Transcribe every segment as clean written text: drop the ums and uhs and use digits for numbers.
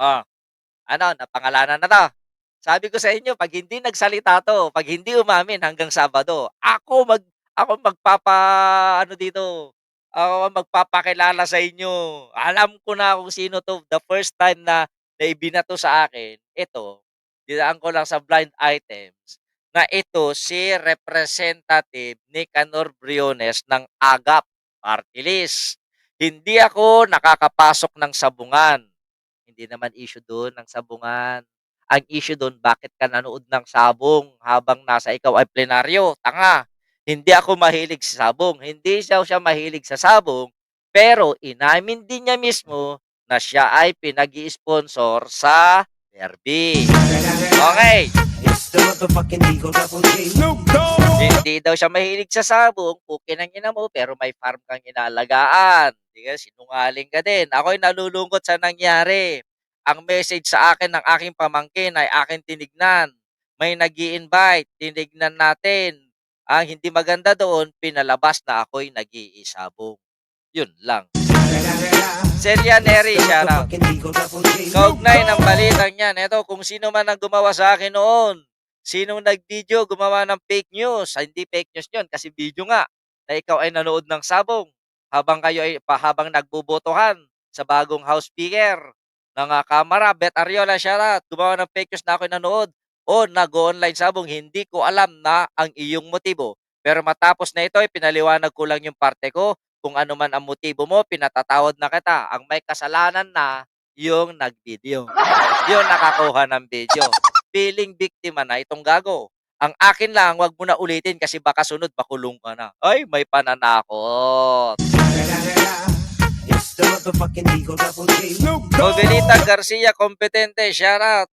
Oh, ano, napangalanan na 'to. Sabi ko sa inyo 'pag hindi nagsalita 'to, 'pag hindi umamin hanggang Sabado, ako magpapa-ano dito, ako ang magpapakilala sa inyo. Alam ko na kung sino 'to. The first time na naibinato sa akin, ito, dinaan ko lang sa blind items, na ito si Representative Nicanor Briones ng AGAP Party List. Hindi ako nakakapasok ng sabungan. Hindi naman issue dun ng sabungan. Ang issue dun, bakit ka nanood ng sabong habang nasa ikaw ay plenaryo? Tanga! Hindi ako mahilig sa sabong. Hindi siya mahilig sa sabong, pero inamin din niya mismo na siya ay pinag sponsor sa derby. Okay. Hindi daw siya mahilig sa sabong, pukin ang ina mo, pero may farm kang inaalagaan. Di ka, sinungaling ka din. Ako'y nalulungkot sa nangyari. Ang message sa akin ng aking pamangkin ay akin tinignan. May nag invite tinignan natin. Ang hindi maganda doon, pinalabas na ako'y nag-iisabong. Yun lang. Celia Neri, shoutout. Kaugnay ng balitang yan, eto kung sino man ang gumawa sa akin noon. Sinong nag-video gumawa ng fake news? Hindi fake news yun kasi video nga na ikaw ay nanood ng sabong habang nagbobotohan sa bagong House Speaker ng Kamara. Bet Ariola, shoutout. Gumawa ng fake news na ako'y nanood o nag-online sabong. Hindi ko alam na ang iyong motibo. Pero matapos na ito, pinaliwanag ko lang yung parte ko. Kung ano man ang motibo mo, pinatatawad na kita. Ang may kasalanan na yung nag-video. Yung nakakuha ng video. Feeling biktima na itong gago. Ang akin lang, wag mo na ulitin kasi baka sunod, makulong ka na. Ay, may pananakot. Novelita Garcia, kompetente, shoutout.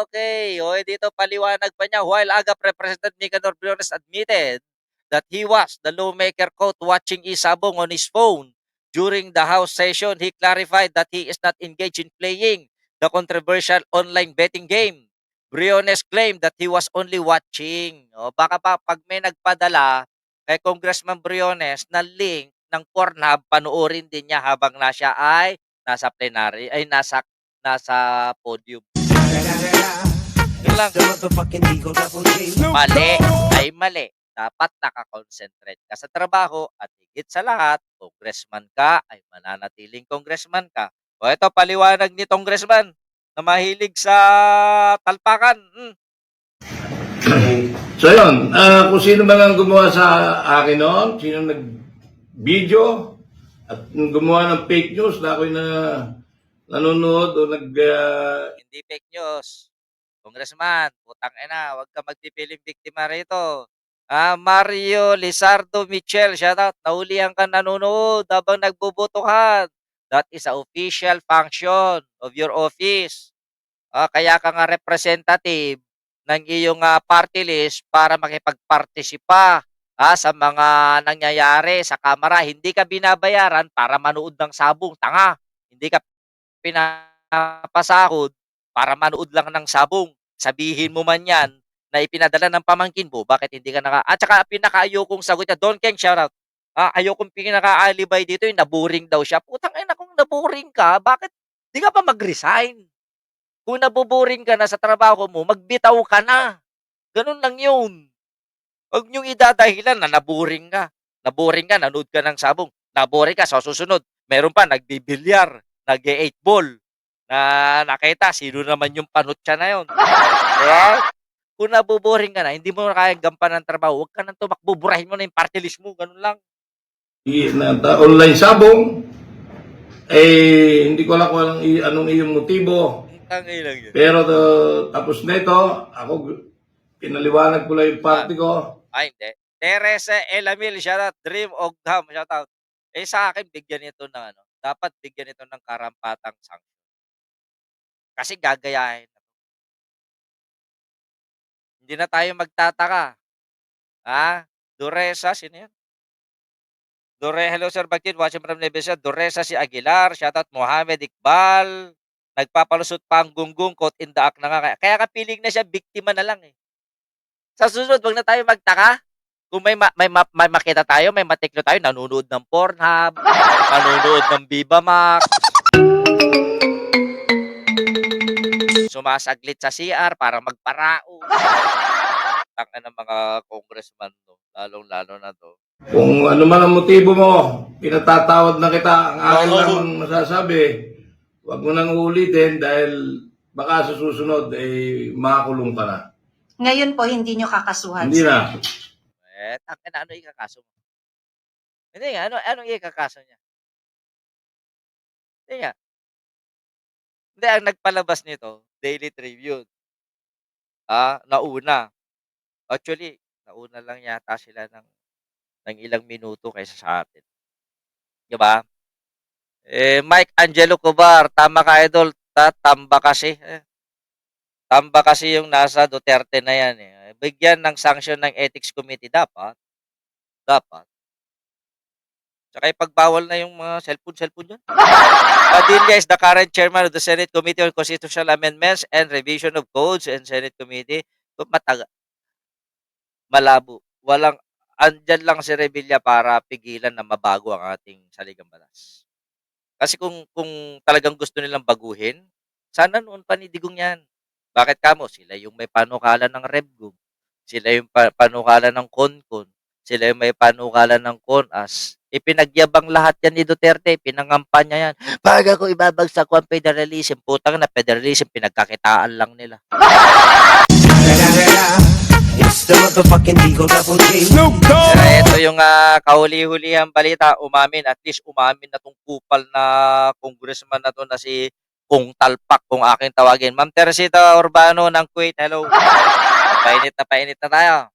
Okay, o dito paliwanag pa niya. While AGAP Representative Nicanor Briones admitted that he was the lawmaker caught watching Isabong on his phone during the House session, he clarified that he is not engaged in playing the controversial online betting game. Briones claimed that he was only watching. O baka pa pag may nagpadala kay Congressman Briones na link ng Pornhub, panoorin din niya habang na siya ay nasa plenary, ay nasa podium. Yun lang. Mali ay mali. Dapat nakakonsentrate ka sa trabaho at higit sa lahat, congressman ka ay mananatiling congressman ka. O ito, paliwanag ni congressman na mahilig sa talpakan. So yun, kung sino man ang gumawa sa akin noon, sino nag-video at gumawa ng fake news na ako'y nanonood o Hindi fake news. Congressman, putang ina, huwag ka magpipiling biktima rito. Mario Lizardo Michel, shoutout. Nahulihan ka nanonood habang nagbobotohan. That is a official function of your office. Kaya ka nga representative ng iyong party list para makipagpartisipa sa mga nangyayari sa Kamara. Hindi ka binabayaran para manood ng sabong. Tanga. Hindi ka pinapasahod para manood lang ng sabong. Sabihin mo man yan na ipinadala ng pamangkin mo, bakit hindi ka At saka pinaka-ayokong sagot niya, Don Keng, shoutout. Ayokong pinaka-alibay dito, yung naboring daw siya. Putang ina, kung naboring ka, bakit di ka pa mag-resign? Kung naboboring ka na sa trabaho mo, magbitaw ka na. Ganun lang yun. Huwag niyong idadahilan na naboring ka. Naboring ka, nanood ka ng sabong. Naboring ka, sa susunod. Meron pa, nagbibilyar, nag-8 ball. Na nakita, sino naman yung panutsa na yun. Diba? Kung naboboring ka na, hindi mo na kayang gampan ng trabaho, huwag ka nang tumakbo, burahin mo na yung party list mo, ganun lang. online sabong, hindi ko alam kung anong iyong motibo. Pero tapos na ito, ako pinaliwanag ko lang yung party ko. Hindi. Teresa Elamil, shoutout. Dream Ogham, shoutout. Sa akin, bigyan ito ng dapat bigyan ito ng karampatang sanction. Kasi gagayahin. Hindi na tayo magtataka. Duresa, sino yan? Hello Sir Bagtin, watching from Nevesia. Duresa si Aguilar, shoutout Mohamed Iqbal. Nagpapalusot pa ang gunggong, caught in the act na nga. Kaya kapiling na siya, biktima na lang eh. Sa susunod, wag na tayo magtaka. Kung may makita tayo, may matiklo tayo, nanonood ng Pornhub, nanonood ng Viva Max. sumasaglit sa CR para magparao. Tangina ng mga congressman 'to, lalong-lalo na 'to. Kung ano man ang motibo mo, pinatatawad na kita. Ang akin lang ang masasabi, huwag mo nang uulitin dahil baka sa susunod makakulong ka na. Ngayon po, hindi nyo kakasuhan, Hindi sir. na. Tangina ano ikakaso mo? Hindi nga, anong ikakaso niya? Hindi nga. Hindi, ang nagpalabas nito, Daily Tribune. Nauna. Actually, nauna lang yata sila ng ilang minuto kaysa sa atin. 'Di ba? Mike Angelo Cobar, tama ka idol, tamba kasi. Tamba kasi yung nasa Duterte na yan eh. Bigyan ng sanction ng Ethics Committee dapat. Dapat. Tsaka ipagbawal na yung mga cellphone dyan. Padilla is the current chairman of the Senate Committee on Constitutional Amendments and Revision of Codes and Senate Committee. Malabo. Andyan lang si Revilla para pigilan na mabago ang ating saligang batas. Kasi kung talagang gusto nilang baguhin, sana noon pa ni Digong yan. Bakit kamo? Sila yung may panukala ng REVGOV. Sila yung panukala ng CONCON. Sila yung may panukala ng CONAS. Ipinagyabang lahat yan ni Duterte. Pinangampanya yan. Pag ako ibabagsak ko ang federalism, putang na federalism, pinagkakitaan lang nila. It's the motherfucking Eagle Double G. Pero ito yung kahuli-hulihang balita. At least umamin na tong kupal na congressman na to na si Kung Talpak kung aking tawagin. Ma'am Teresita Urbano ng Kuwait, hello. Painit na tayo.